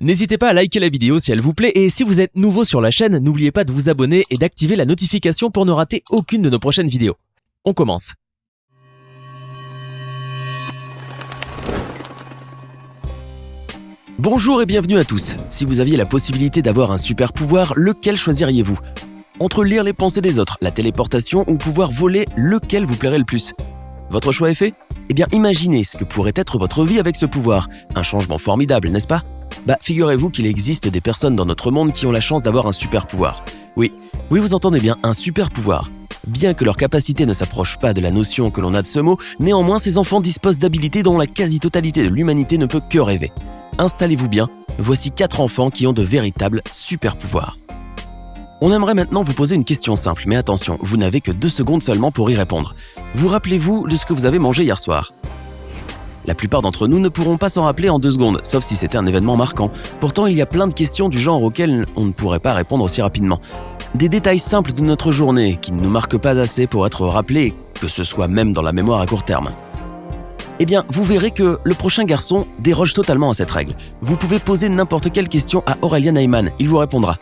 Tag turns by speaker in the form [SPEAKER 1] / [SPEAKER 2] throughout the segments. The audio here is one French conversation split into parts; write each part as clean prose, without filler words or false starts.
[SPEAKER 1] N'hésitez pas à liker la vidéo si elle vous plaît et si vous êtes nouveau sur la chaîne, n'oubliez pas de vous abonner et d'activer la notification pour ne rater aucune de nos prochaines vidéos. On commence. Bonjour et bienvenue à tous. Si vous aviez la possibilité d'avoir un super pouvoir, lequel choisiriez-vous ? Entre lire les pensées des autres, la téléportation ou pouvoir voler, lequel vous plairait le plus ? Votre choix est fait ? Eh bien, imaginez ce que pourrait être votre vie avec ce pouvoir. Un changement formidable, n'est-ce pas ? Figurez-vous qu'il existe des personnes dans notre monde qui ont la chance d'avoir un super pouvoir. Oui, vous entendez bien, un super pouvoir. Bien que leur capacité ne s'approche pas de la notion que l'on a de ce mot, néanmoins ces enfants disposent d'habilités dont la quasi-totalité de l'humanité ne peut que rêver. Installez-vous bien, voici 4 enfants qui ont de véritables super pouvoirs. On aimerait maintenant vous poser une question simple, mais attention, vous n'avez que 2 secondes seulement pour y répondre. Vous rappelez-vous de ce que vous avez mangé hier soir ? La plupart d'entre nous ne pourront pas s'en rappeler en 2 secondes, sauf si c'était un événement marquant. Pourtant, il y a plein de questions du genre auxquelles on ne pourrait pas répondre aussi rapidement. Des détails simples de notre journée qui ne nous marquent pas assez pour être rappelés, que ce soit même dans la mémoire à court terme. Eh bien, vous verrez que le prochain garçon déroge totalement à cette règle. Vous pouvez poser n'importe quelle question à Aurélien Heyman, il vous répondra.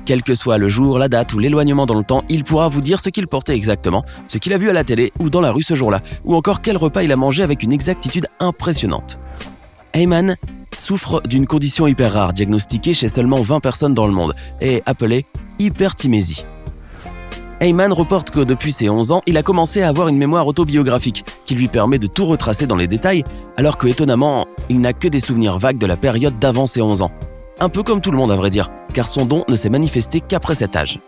[SPEAKER 1] Quel que soit le jour, la date ou l'éloignement dans le temps, il pourra vous dire ce qu'il portait exactement, ce qu'il a vu à la télé ou dans la rue ce jour-là, ou encore quel repas il a mangé avec une exactitude impressionnante. Heyman souffre d'une condition hyper rare, diagnostiquée chez seulement 20 personnes dans le monde, et appelée hyperthymésie. Heyman reporte que depuis ses 11 ans, il a commencé à avoir une mémoire autobiographique qui lui permet de tout retracer dans les détails, alors que, étonnamment, il n'a que des souvenirs vagues de la période d'avant ses 11 ans. Un peu comme tout le monde à vrai dire, car son don ne s'est manifesté qu'après cet âge.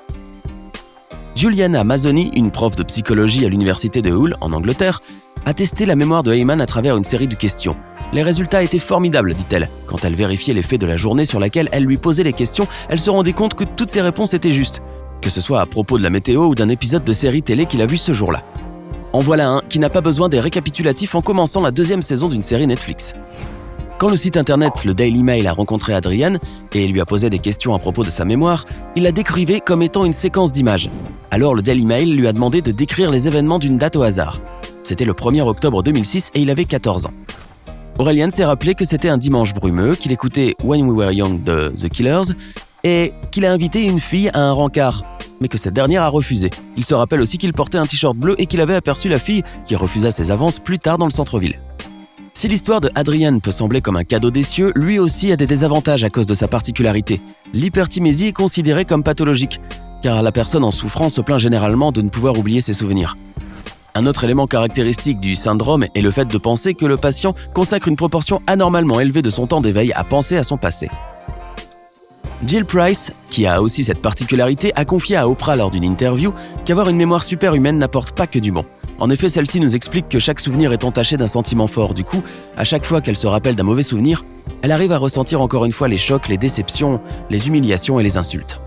[SPEAKER 1] Juliana Mazzoni, une prof de psychologie à l'université de Hull, en Angleterre, a testé la mémoire de Heyman à travers une série de questions. Les résultats étaient formidables, dit-elle. Quand elle vérifiait les faits de la journée sur laquelle elle lui posait les questions, elle se rendait compte que toutes ses réponses étaient justes, que ce soit à propos de la météo ou d'un épisode de série télé qu'il a vu ce jour-là. En voilà un qui n'a pas besoin des récapitulatifs en commençant la 2e saison d'une série Netflix. Quand le site internet le Daily Mail a rencontré Adrian et lui a posé des questions à propos de sa mémoire, il la décrivait comme étant une séquence d'images. Alors le Daily Mail lui a demandé de décrire les événements d'une date au hasard. C'était le 1er octobre 2006 et il avait 14 ans. Aurélien s'est rappelé que c'était un dimanche brumeux, qu'il écoutait When We Were Young de The Killers et qu'il a invité une fille à un rencard, mais que cette dernière a refusé. Il se rappelle aussi qu'il portait un t-shirt bleu et qu'il avait aperçu la fille qui refusa ses avances plus tard dans le centre-ville. Si l'histoire de Adrian peut sembler comme un cadeau des cieux, lui aussi a des désavantages à cause de sa particularité. L'hyperthymésie est considérée comme pathologique, car la personne en souffrance se plaint généralement de ne pouvoir oublier ses souvenirs. Un autre élément caractéristique du syndrome est le fait de penser que le patient consacre une proportion anormalement élevée de son temps d'éveil à penser à son passé. Jill Price, qui a aussi cette particularité, a confié à Oprah lors d'une interview qu'avoir une mémoire superhumaine n'apporte pas que du bon. En effet, celle-ci nous explique que chaque souvenir est entaché d'un sentiment fort. Du coup, à chaque fois qu'elle se rappelle d'un mauvais souvenir, elle arrive à ressentir encore une fois les chocs, les déceptions, les humiliations et les insultes.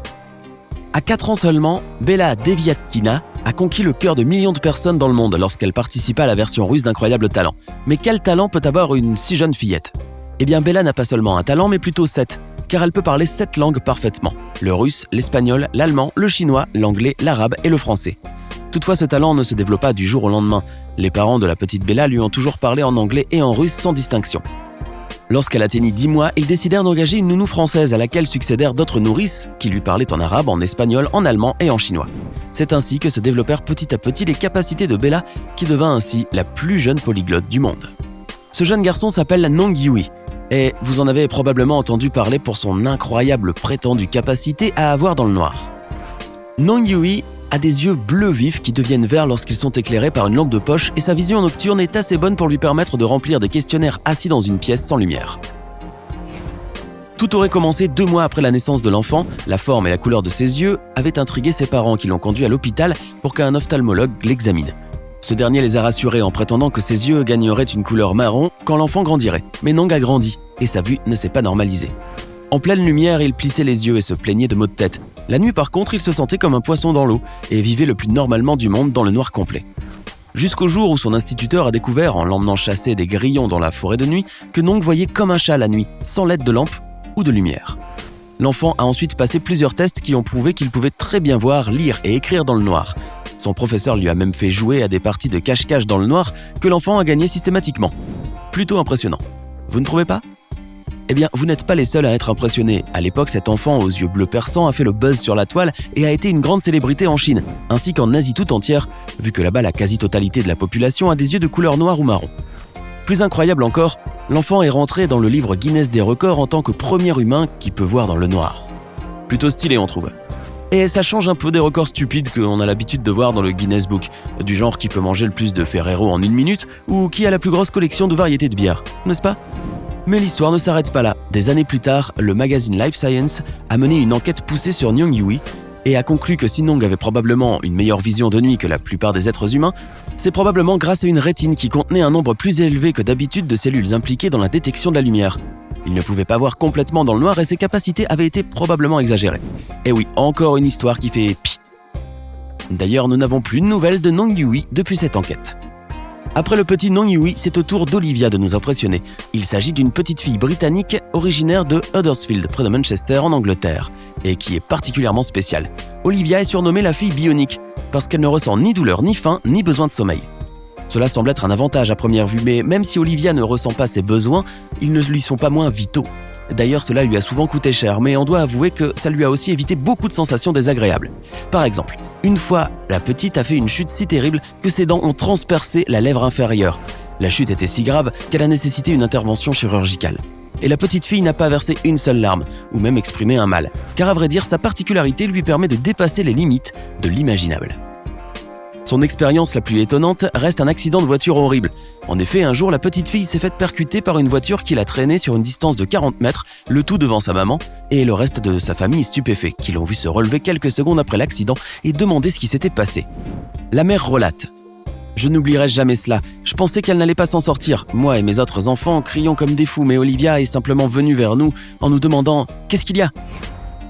[SPEAKER 1] À 4 ans seulement, Bella Deviatkina a conquis le cœur de millions de personnes dans le monde lorsqu'elle participa à la version russe d'Incroyable Talent. Mais quel talent peut avoir une si jeune fillette ? Eh bien, Bella n'a pas seulement un talent, mais plutôt 7, car elle peut parler 7 langues parfaitement. Le russe, l'espagnol, l'allemand, le chinois, l'anglais, l'arabe et le français. Toutefois, ce talent ne se développa du jour au lendemain. Les parents de la petite Bella lui ont toujours parlé en anglais et en russe sans distinction. Lorsqu'elle atteignit 10 mois, ils décidèrent d'engager une nounou française à laquelle succédèrent d'autres nourrices qui lui parlaient en arabe, en espagnol, en allemand et en chinois. C'est ainsi que se développèrent petit à petit les capacités de Bella, qui devint ainsi la plus jeune polyglotte du monde. Ce jeune garçon s'appelle Nong Yui, et vous en avez probablement entendu parler pour son incroyable prétendue capacité à avoir dans le noir. Nong Yui a des yeux bleus vifs qui deviennent verts lorsqu'ils sont éclairés par une lampe de poche et sa vision nocturne est assez bonne pour lui permettre de remplir des questionnaires assis dans une pièce sans lumière. Tout aurait commencé 2 mois après la naissance de l'enfant. La forme et la couleur de ses yeux avaient intrigué ses parents qui l'ont conduit à l'hôpital pour qu'un ophtalmologue l'examine. Ce dernier les a rassurés en prétendant que ses yeux gagneraient une couleur marron quand l'enfant grandirait. Mais Nong a grandi et sa vue ne s'est pas normalisée. En pleine lumière, il plissait les yeux et se plaignait de maux de tête. La nuit par contre, il se sentait comme un poisson dans l'eau et vivait le plus normalement du monde dans le noir complet. Jusqu'au jour où son instituteur a découvert, en l'emmenant chasser des grillons dans la forêt de nuit, que Nong voyait comme un chat la nuit, sans l'aide de lampe ou de lumière. L'enfant a ensuite passé plusieurs tests qui ont prouvé qu'il pouvait très bien voir, lire et écrire dans le noir. Son professeur lui a même fait jouer à des parties de cache-cache dans le noir que l'enfant a gagné systématiquement. Plutôt impressionnant. Vous ne trouvez pas ? Eh bien, vous n'êtes pas les seuls à être impressionnés. À l'époque, cet enfant aux yeux bleus perçants a fait le buzz sur la toile et a été une grande célébrité en Chine, ainsi qu'en Asie tout entière, vu que là-bas la quasi-totalité de la population a des yeux de couleur noire ou marron. Plus incroyable encore, l'enfant est rentré dans le livre Guinness des records en tant que premier humain qui peut voir dans le noir. Plutôt stylé, on trouve. Et ça change un peu des records stupides qu'on a l'habitude de voir dans le Guinness Book, du genre qui peut manger le plus de Ferrero en 1 minute ou qui a la plus grosse collection de variétés de bière, n'est-ce pas ? Mais l'histoire ne s'arrête pas là. Des années plus tard, le magazine Life Science a mené une enquête poussée sur Nyong Yui et a conclu que si Nong avait probablement une meilleure vision de nuit que la plupart des êtres humains, c'est probablement grâce à une rétine qui contenait un nombre plus élevé que d'habitude de cellules impliquées dans la détection de la lumière. Il ne pouvait pas voir complètement dans le noir et ses capacités avaient été probablement exagérées. Et oui, encore une histoire qui fait pchit. D'ailleurs, nous n'avons plus de nouvelles de Nong Yui depuis cette enquête. Après le petit Nong Yui, c'est au tour d'Olivia de nous impressionner. Il s'agit d'une petite fille britannique originaire de Huddersfield, près de Manchester, en Angleterre, et qui est particulièrement spéciale. Olivia est surnommée la fille bionique, parce qu'elle ne ressent ni douleur, ni faim, ni besoin de sommeil. Cela semble être un avantage à première vue, mais même si Olivia ne ressent pas ses besoins, ils ne lui sont pas moins vitaux. D'ailleurs, cela lui a souvent coûté cher, mais on doit avouer que ça lui a aussi évité beaucoup de sensations désagréables. Par exemple, une fois, la petite a fait une chute si terrible que ses dents ont transpercé la lèvre inférieure. La chute était si grave qu'elle a nécessité une intervention chirurgicale. Et la petite fille n'a pas versé une seule larme, ou même exprimé un mal, car à vrai dire, sa particularité lui permet de dépasser les limites de l'imaginable. Son expérience la plus étonnante reste un accident de voiture horrible. En effet, un jour, la petite fille s'est faite percuter par une voiture qui l'a traînée sur une distance de 40 mètres, le tout devant sa maman et le reste de sa famille stupéfait, qui l'ont vu se relever quelques secondes après l'accident et demander ce qui s'était passé. La mère relate. « Je n'oublierai jamais cela. Je pensais qu'elle n'allait pas s'en sortir. Moi et mes autres enfants crions comme des fous, mais Olivia est simplement venue vers nous en nous demandant « Qu'est-ce qu'il y a ?»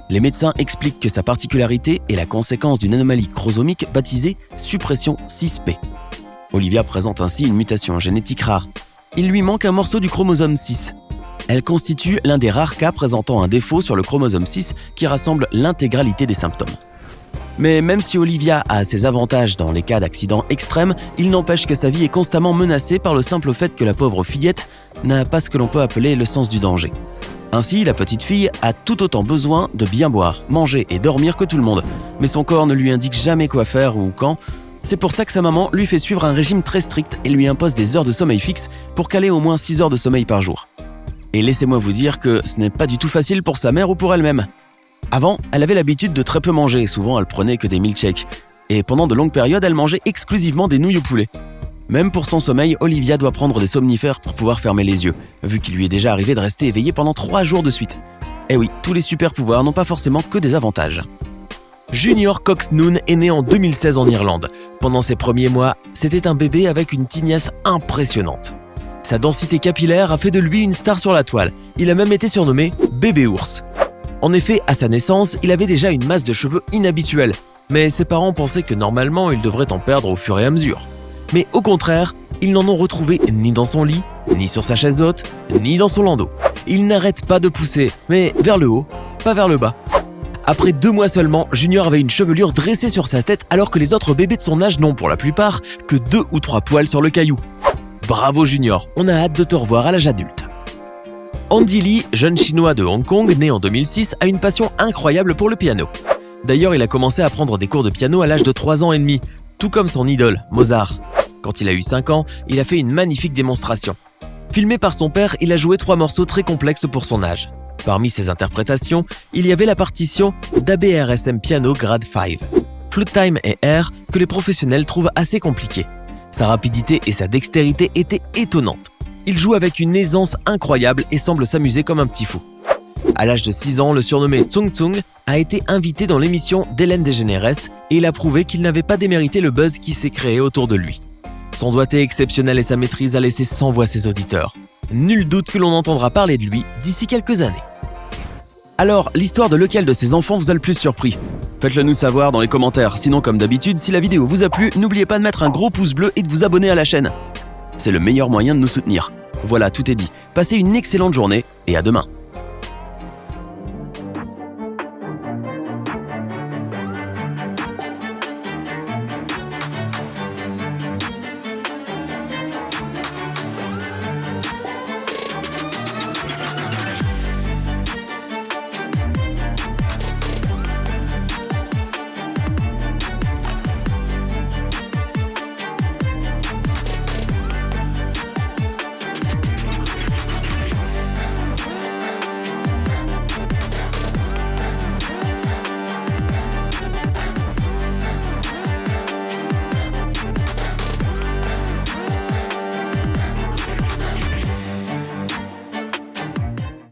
[SPEAKER 1] Les médecins expliquent que sa particularité est la conséquence d'une anomalie chromosomique baptisée suppression 6p. Olivia présente ainsi une mutation génétique rare. Il lui manque un morceau du chromosome 6. Elle constitue l'un des rares cas présentant un défaut sur le chromosome 6 qui rassemble l'intégralité des symptômes. Mais même si Olivia a ses avantages dans les cas d'accidents extrêmes, il n'empêche que sa vie est constamment menacée par le simple fait que la pauvre fillette n'a pas ce que l'on peut appeler le sens du danger. Ainsi, la petite fille a tout autant besoin de bien boire, manger et dormir que tout le monde. Mais son corps ne lui indique jamais quoi faire ou quand. C'est pour ça que sa maman lui fait suivre un régime très strict et lui impose des heures de sommeil fixes pour caler au moins 6 heures de sommeil par jour. Et laissez-moi vous dire que ce n'est pas du tout facile pour sa mère ou pour elle-même. Avant, elle avait l'habitude de très peu manger, souvent elle prenait que des milkshakes. Et pendant de longues périodes, elle mangeait exclusivement des nouilles au poulet. Même pour son sommeil, Olivia doit prendre des somnifères pour pouvoir fermer les yeux, vu qu'il lui est déjà arrivé de rester éveillée pendant 3 jours de suite. Eh oui, tous les super pouvoirs n'ont pas forcément que des avantages. Junior Cox Noon est né en 2016 en Irlande. Pendant ses premiers mois, c'était un bébé avec une tignasse impressionnante. Sa densité capillaire a fait de lui une star sur la toile. Il a même été surnommé Bébé Ours. En effet, à sa naissance, il avait déjà une masse de cheveux inhabituelle, mais ses parents pensaient que normalement, il devrait en perdre au fur et à mesure. Mais au contraire, ils n'en ont retrouvé ni dans son lit, ni sur sa chaise haute, ni dans son landau. Il n'arrête pas de pousser, mais vers le haut, pas vers le bas. Après 2 mois seulement, Junior avait une chevelure dressée sur sa tête alors que les autres bébés de son âge n'ont pour la plupart que 2 ou 3 poils sur le caillou. Bravo Junior, on a hâte de te revoir à l'âge adulte. Andy Lee, jeune chinois de Hong Kong, né en 2006, a une passion incroyable pour le piano. D'ailleurs, il a commencé à prendre des cours de piano à l'âge de 3 ans et demi, tout comme son idole, Mozart. Quand il a eu 5 ans, il a fait une magnifique démonstration. Filmé par son père, il a joué 3 morceaux très complexes pour son âge. Parmi ses interprétations, il y avait la partition d'ABRSM Piano Grade 5, Flute Time et Air, que les professionnels trouvent assez compliqués. Sa rapidité et sa dextérité étaient étonnantes. Il joue avec une aisance incroyable et semble s'amuser comme un petit fou. À l'âge de 6 ans, le surnommé Tsung Tsung a été invité dans l'émission d'Hélène DeGeneres et il a prouvé qu'il n'avait pas démérité le buzz qui s'est créé autour de lui. Son doigté exceptionnel et sa maîtrise a laissé sans voix ses auditeurs. Nul doute que l'on entendra parler de lui d'ici quelques années. Alors, l'histoire de lequel de ces enfants vous a le plus surpris ? Faites-le nous savoir dans les commentaires, sinon comme d'habitude, si la vidéo vous a plu, n'oubliez pas de mettre un gros pouce bleu et de vous abonner à la chaîne. C'est le meilleur moyen de nous soutenir. Voilà, tout est dit. Passez une excellente journée et à demain.